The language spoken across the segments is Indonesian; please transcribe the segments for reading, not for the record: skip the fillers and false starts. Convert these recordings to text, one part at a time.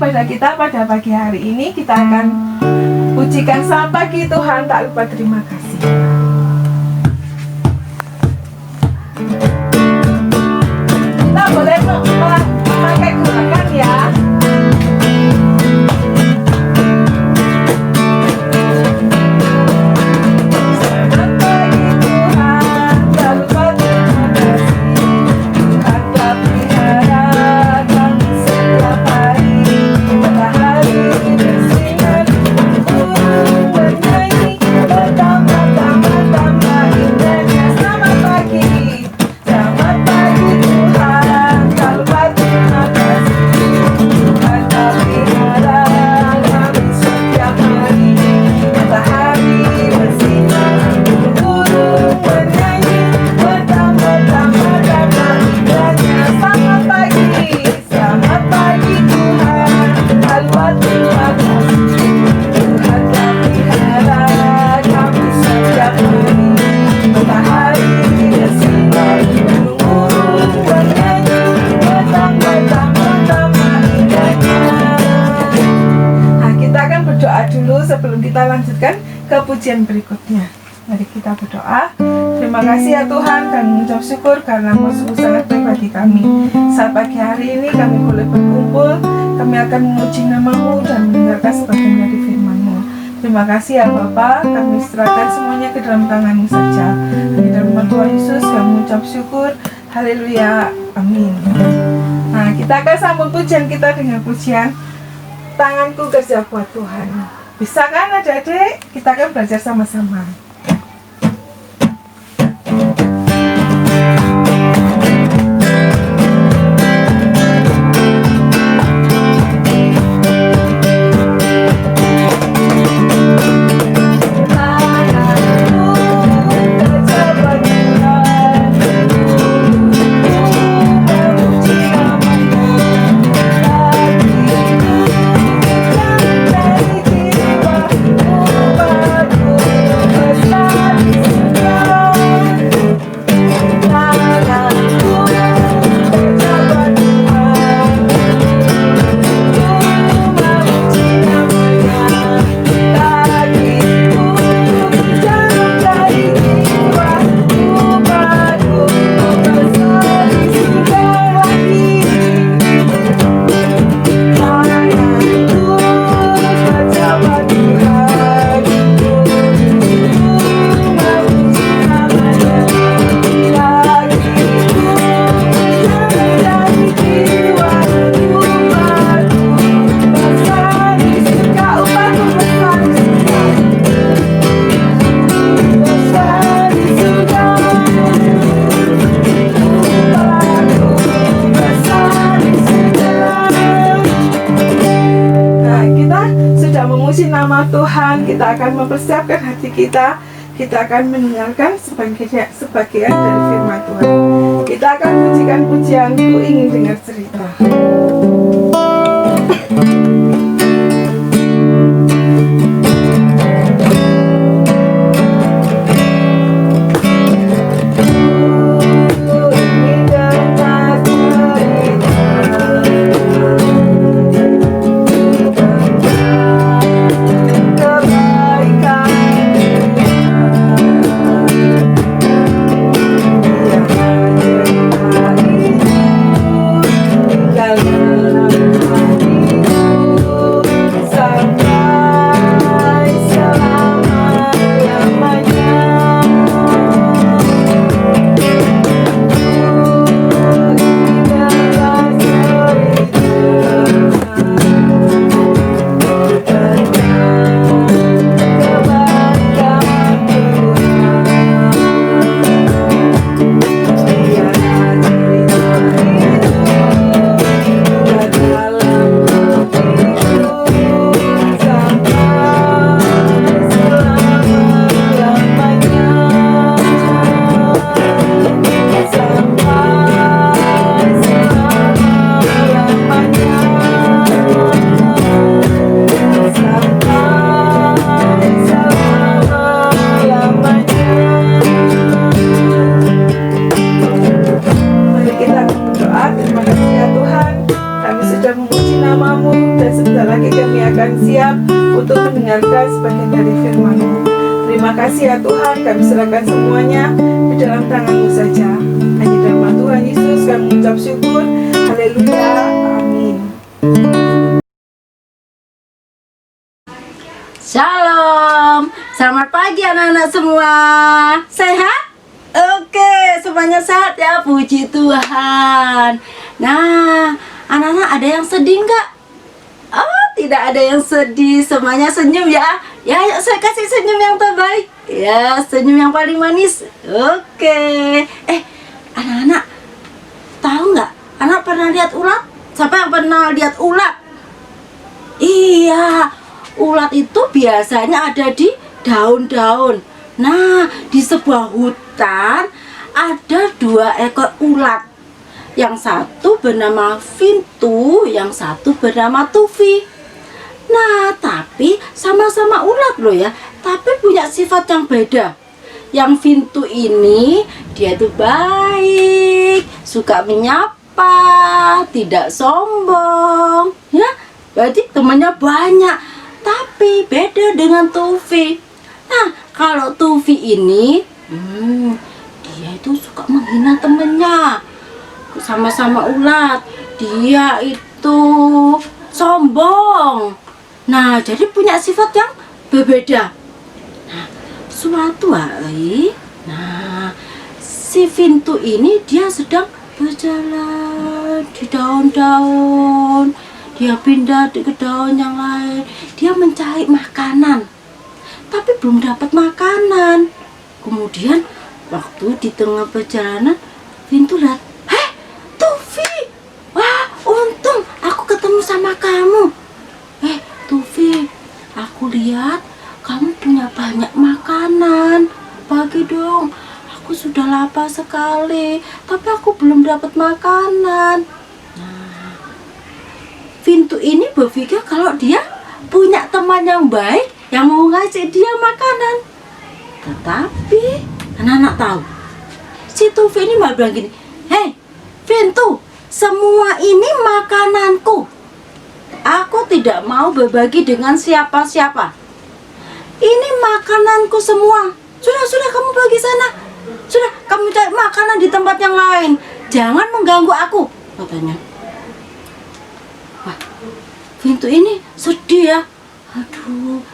pada kita pada pagi hari ini. Kita akan pujikan selamat pagi Tuhan, tak lupa terima kasih. Kita boleh memakai gerakan ya. Sebelum kita lanjutkan ke pujian berikutnya, mari kita berdoa. Terima kasih ya Tuhan, kami mengucap syukur karena Engkau sungguh sangat baik bagi kami. Saat pagi hari ini kami boleh berkumpul, kami akan memuji nama-Mu dan mendengarkan sebagian dari firman-Mu. Terima kasih ya Bapa, kami serahkan semuanya ke dalam tangan-Mu saja. Di dalam nama Tuhan Yesus kami mengucap syukur. Haleluya, amin. Nah, kita akan sambung pujian kita dengan pujian Tanganku Kerja Buat Tuhan. Bisa kan adik-adik? Kita akan belajar sama-sama. Tuhan, kita akan mempersiapkan hati kita. Kita akan mendengarkan sebagian dari firman Tuhan. Kita akan pujikan pujian Ku Ingin Dengar Cerita. siap untuk mendengarkan sebagian dari firman-Mu. Terima kasih ya Tuhan, kami serahkan semuanya di dalam tangan-Mu saja. Hanya dalam nama Tuhan Yesus kami mengucap syukur. Haleluya, amin. Shalom, selamat pagi anak-anak semua. Sehat? Oke, semuanya sehat ya, puji Tuhan. Nah, anak-anak ada yang sedih nggak? Oh, tidak ada yang sedih, semuanya senyum ya. Ya, yuk saya kasih senyum yang terbaik. Ya, senyum yang paling manis. Oke. Anak-anak, tahu nggak? Anak pernah lihat ulat? Siapa yang pernah lihat ulat? Iya, ulat itu biasanya ada di daun-daun. Nah, di sebuah hutan ada 2 ekor ulat. Yang satu bernama Vintu, yang satu bernama Tufi. Nah, tapi sama-sama ulat loh ya, tapi punya sifat yang beda. Yang Vintu ini, dia tuh baik, suka menyapa, tidak sombong, ya. Berarti temannya banyak. Tapi beda dengan Tufi. Nah, kalau Tufi ini, dia itu suka menghina temennya. Sama-sama ulat, dia itu sombong. Nah, jadi punya sifat yang berbeda. Nah, suatu hari, si Vintu ini dia sedang berjalan di daun-daun. Dia pindah ke daun yang lain. Dia mencari makanan, tapi belum dapat makanan. Kemudian waktu di tengah perjalanan, Vintu lihat, Tufi, wah untung aku ketemu sama kamu. Tufi, aku lihat kamu punya banyak makanan. Bagi dong, aku sudah lapar sekali, tapi aku belum dapat makanan. Vintu ini berpikir kalau dia punya teman yang baik yang mau ngasih dia makanan. Tetapi anak-anak tahu, si Tufi ini malah bilang gini, "Hei Vintu, semua ini makananku. Aku tidak mau berbagi dengan siapa-siapa. Ini makananku semua. Sudah kamu pergi sana. Sudah kamu cari makanan di tempat yang lain. Jangan mengganggu aku," katanya. Wah, Vintu ini sedih ya. Aduh,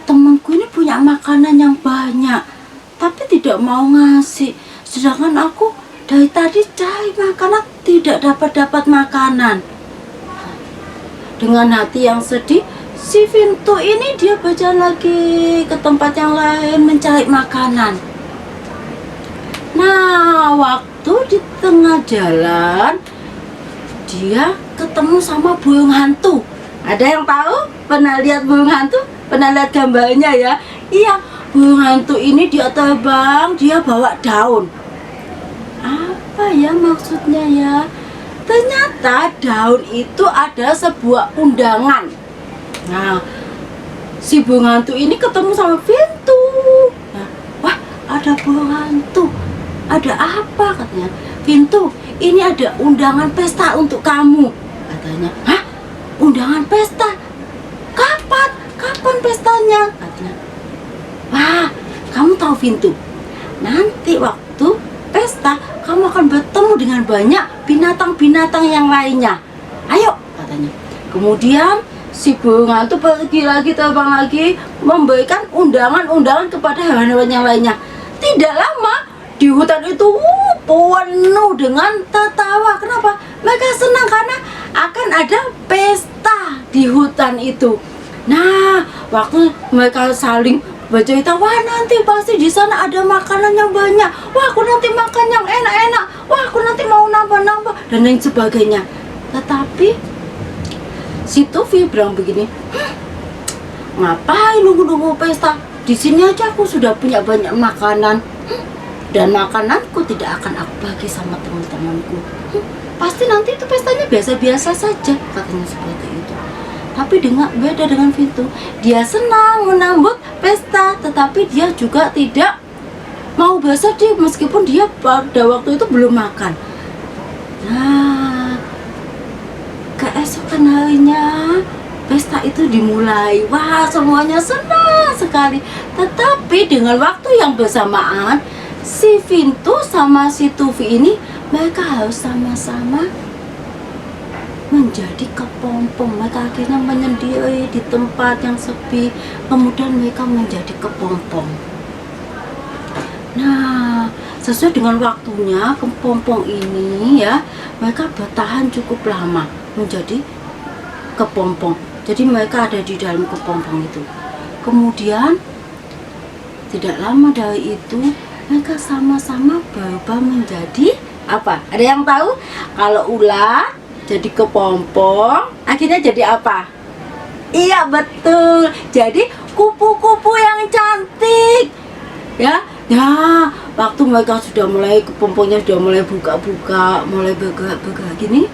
temanku ini punya makanan yang banyak, tapi tidak mau ngasih. Sedangkan aku dari tadi cari makanan, tidak dapat makanan. Dengan hati yang sedih, si Vintu ini dia berjalan lagi ke tempat yang lain mencari makanan. Nah, waktu di tengah jalan, dia ketemu sama burung hantu. Ada yang tahu? Pernah lihat burung hantu? Pernah lihat gambarnya ya? Iya, burung hantu ini dia terbang, dia bawa daun. Apa ya maksudnya ya? Ternyata daun itu ada sebuah undangan. Nah, si burung hantu ini ketemu sama Vintu. Nah, wah, ada burung hantu. Ada apa katanya? Vintu, ini ada undangan pesta untuk kamu, katanya. Hah? Undangan pesta? Kapan? Kapan pestanya? Katanya. Wah, kamu tahu Vintu, nanti waktu pesta kamu akan bertemu dengan banyak binatang-binatang yang lainnya. Ayo, katanya. Kemudian si burung hantu pergi lagi, terbang lagi, memberikan undangan-undangan kepada hewan-hewan yang lainnya. Tidak lama, di hutan itu penuh dengan tertawa. Kenapa? Mereka senang karena akan ada pesta di hutan itu. Nah, waktu mereka saling bercerita, wah nanti pasti di sana ada makanan yang banyak. Wah aku nanti makan yang enak-enak. Wah aku nanti mau nambah-nambah dan lain sebagainya. Tetapi si Tufi bilang begini, ngapain nunggu-nunggu pesta? Di sini aja aku sudah punya banyak makanan. Dan makananku tidak akan aku bagi sama teman-temanku. Pasti nanti itu pestanya biasa-biasa saja, katanya seperti itu. Tapi beda dengan Vintu, dia senang menambut pesta, tetapi dia juga tidak mau bersedih meskipun dia pada waktu itu belum makan. Nah, keesokan harinya pesta itu dimulai. Wah, semuanya senang sekali. Tetapi dengan waktu yang bersamaan, si Vintu sama si Tufi ini mereka harus sama-sama menjadi kepompong. Mereka akhirnya menyendiri di tempat yang sepi. Kemudian mereka menjadi kepompong. Nah, sesuai dengan waktunya kepompong ini ya, mereka bertahan cukup lama menjadi kepompong. Jadi mereka ada di dalam kepompong itu. Kemudian tidak lama dari itu mereka sama-sama berubah menjadi apa? Ada yang tahu? Kalau ular jadi kepompong, akhirnya jadi apa? Iya, betul. Jadi kupu-kupu yang cantik. Ya, waktu mereka sudah mulai, kepompongnya sudah mulai buka-buka, mulai bergerak-bergerak gini,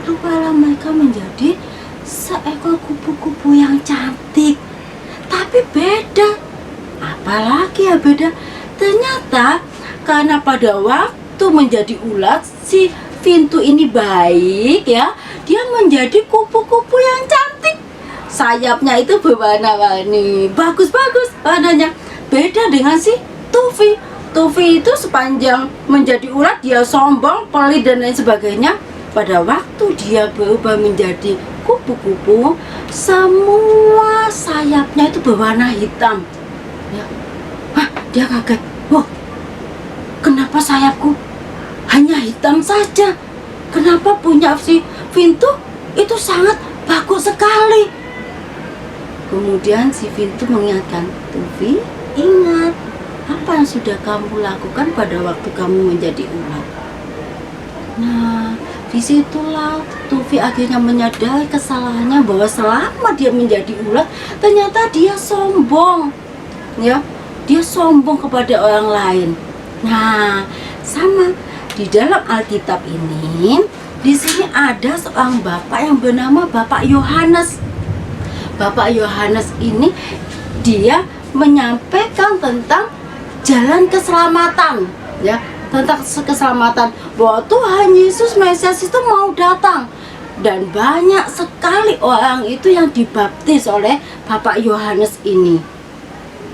keluarlah mereka menjadi seekor kupu-kupu yang cantik. Tapi beda. Apalagi ya beda? Ternyata karena pada waktu menjadi ulat, si Vintu ini baik ya, dia menjadi kupu-kupu yang cantik. Sayapnya itu berwarna-warni, bagus-bagus warnanya. Beda dengan si Tufi. Tufi itu sepanjang menjadi ulat dia sombong, pelit dan lain sebagainya. Pada waktu dia berubah menjadi kupu-kupu, semua sayapnya itu berwarna hitam. Ya. Dia kaget. Wah, kenapa sayapku hanya hitam saja? Kenapa punya si Vintu itu sangat bagus sekali? Kemudian si Vintu mengingatkan, Tufi, ingat apa yang sudah kamu lakukan pada waktu kamu menjadi ulat. Nah, disitulah Tufi akhirnya menyadari kesalahannya, bahwa selama dia menjadi ulat ternyata dia sombong, ya, dia sombong kepada orang lain. Nah, sama di dalam Alkitab ini, di sini ada seorang bapak yang bernama Bapak Yohanes. Bapak Yohanes ini dia menyampaikan tentang jalan keselamatan, ya, tentang keselamatan, bahwa Tuhan Yesus Mesias itu mau datang, dan banyak sekali orang itu yang dibaptis oleh Bapak Yohanes ini.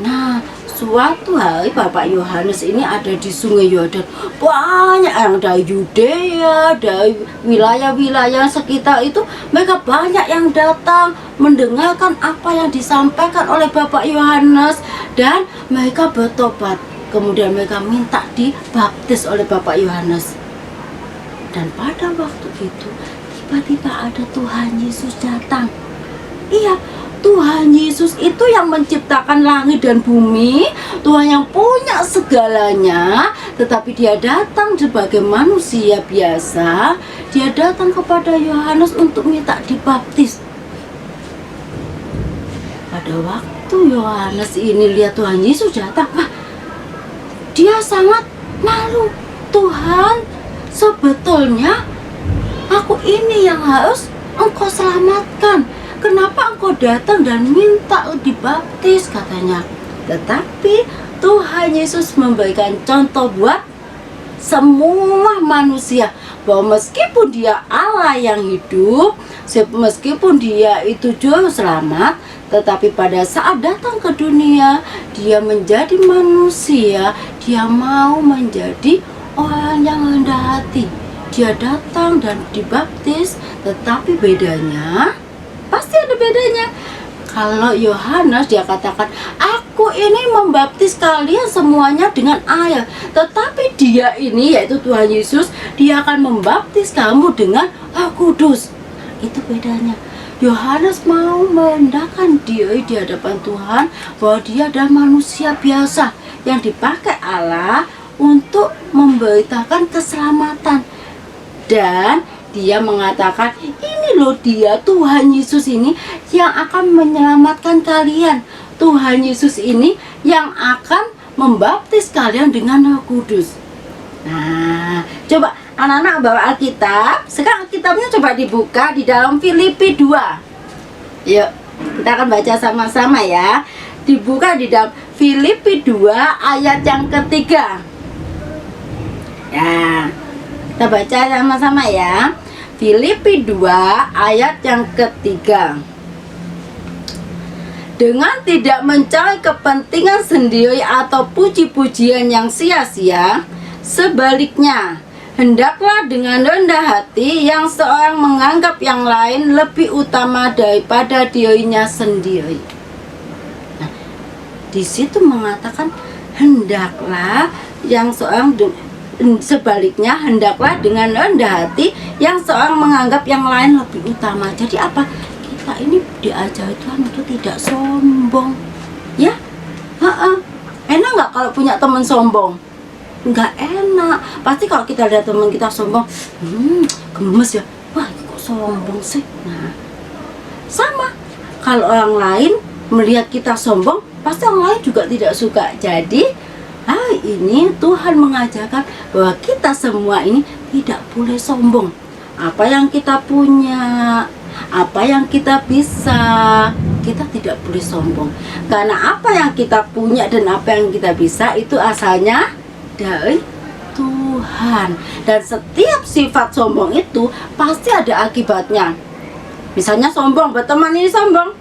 Nah, suatu hari Bapak Yohanes ini ada di Sungai Yordan. Banyak yang dari Yudea, dari wilayah-wilayah sekitar itu, mereka banyak yang datang mendengarkan apa yang disampaikan oleh Bapak Yohanes, dan mereka bertobat. Kemudian mereka minta dibaptis oleh Bapak Yohanes. Dan pada waktu itu tiba-tiba ada Tuhan Yesus datang. Iya, Tuhan Yesus itu yang menciptakan langit dan bumi, Tuhan yang punya segalanya, tetapi dia datang sebagai manusia biasa. Dia datang kepada Yohanes untuk minta dibaptis. Pada waktu Yohanes ini lihat Tuhan Yesus datang, dia sangat malu. Tuhan, sebetulnya aku ini yang harus engkau selamatkan. Kenapa engkau datang dan minta dibaptis, katanya. Tetapi Tuhan Yesus memberikan contoh buat semua manusia, bahwa meskipun dia Allah yang hidup, meskipun dia itu juru selamat, tetapi pada saat datang ke dunia, dia menjadi manusia, dia mau menjadi orang yang rendah hati. Dia datang dan dibaptis, tetapi bedanya, pasti ada bedanya. Kalau Yohanes dia katakan, aku ini membaptis kalian semuanya dengan air, tetapi dia ini, yaitu Tuhan Yesus, dia akan membaptis kamu dengan Roh Kudus. Itu bedanya. Yohanes mau merendahkan diri di hadapan Tuhan, bahwa dia adalah manusia biasa yang dipakai Allah untuk memberitakan keselamatan. Dan dia mengatakan, ini loh dia, Tuhan Yesus ini yang akan menyelamatkan kalian. Tuhan Yesus ini yang akan membaptis kalian dengan Roh Kudus. Nah, coba anak-anak bawa Alkitab. Sekarang Alkitabnya coba dibuka di dalam Filipi 2. Yuk, kita akan baca sama-sama ya. Dibuka di dalam Filipi 2 ayat yang ketiga. Ya, kita baca sama-sama ya. Filipi 2 ayat yang ketiga. Dengan tidak mencari kepentingan sendiri atau puji-pujian yang sia-sia, sebaliknya, hendaklah dengan rendah hati yang seorang menganggap yang lain lebih utama daripada dirinya sendiri. Nah, di situ mengatakan hendaklah yang seorang sebaliknya, hendaklah dengan rendah hati yang seorang menganggap yang lain lebih utama. Jadi apa? Kita ini diajar Tuhan untuk tidak sombong, ya. Enak nggak kalau punya teman sombong? Nggak enak. Pasti kalau kita lihat teman kita sombong, gemes ya. Wah, kok sombong sih? Nah, sama. Kalau orang lain melihat kita sombong, pasti orang lain juga tidak suka. Jadi, ini Tuhan mengajarkan bahwa kita semua ini tidak boleh sombong. Apa yang kita punya, apa yang kita bisa, kita tidak boleh sombong. Karena apa yang kita punya dan apa yang kita bisa itu asalnya dari Tuhan. Dan setiap sifat sombong itu pasti ada akibatnya. Misalnya sombong, berteman ini sombong,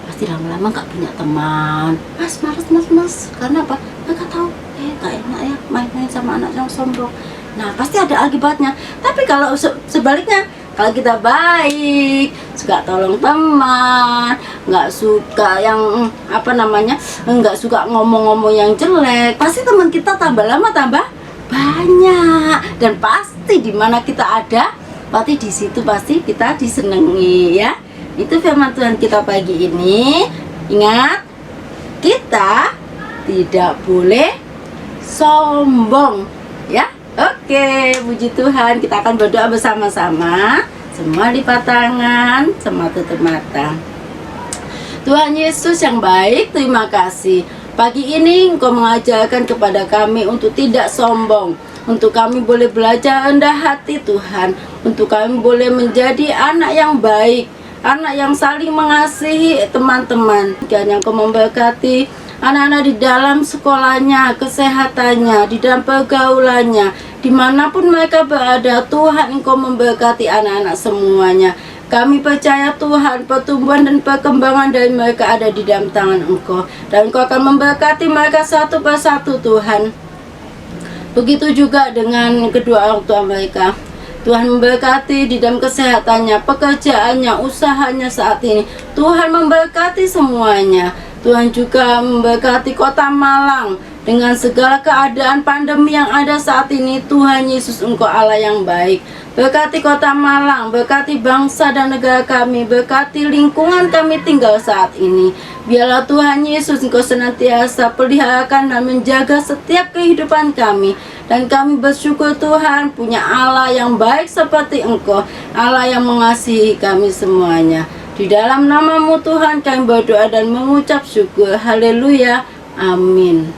pasti lama-lama gak punya teman. Mas, karena apa? Mereka tahu, gak enak ya main-main sama anak yang sombong. Nah, pasti ada akibatnya. Tapi kalau sebaliknya, kalau kita baik, suka tolong teman, nggak suka yang nggak suka ngomong-ngomong yang jelek, pasti teman kita tambah lama tambah banyak. Dan pasti di mana kita ada, pasti di situ pasti kita disenangi, ya. Itu firman Tuhan kita pagi ini. Ingat, kita tidak boleh sombong, ya. Oke, puji Tuhan. Kita akan berdoa bersama-sama. Semua lipat tangan, semua tutup mata. Tuhan Yesus yang baik, terima kasih. Pagi ini Engkau mengajarkan kepada kami untuk tidak sombong, untuk kami boleh belajar rendah hati Tuhan, untuk kami boleh menjadi anak yang baik, anak yang saling mengasihi teman-teman. Dan yang Engkau memberkati anak-anak di dalam sekolahnya, kesehatannya, di dalam pergaulannya, dimanapun mereka berada. Tuhan, Engkau memberkati anak-anak semuanya. Kami percaya Tuhan, pertumbuhan dan perkembangan dari mereka ada di dalam tangan Engkau, dan Engkau akan memberkati mereka satu persatu Tuhan. Begitu juga dengan kedua orang tua mereka. Tuhan memberkati di dalam kesehatannya, pekerjaannya, usahanya saat ini. Tuhan memberkati semuanya. Tuhan juga memberkati kota Malang dengan segala keadaan pandemi yang ada saat ini. Tuhan Yesus, Engkau Allah yang baik. Berkati kota Malang, berkati bangsa dan negara kami, berkati lingkungan kami tinggal saat ini. Biarlah Tuhan Yesus, Engkau senantiasa peliharakan dan menjaga setiap kehidupan kami. Dan kami bersyukur Tuhan punya Allah yang baik seperti Engkau, Allah yang mengasihi kami semuanya. Di dalam nama-Mu Tuhan kami berdoa dan mengucap syukur. Haleluya. Amin.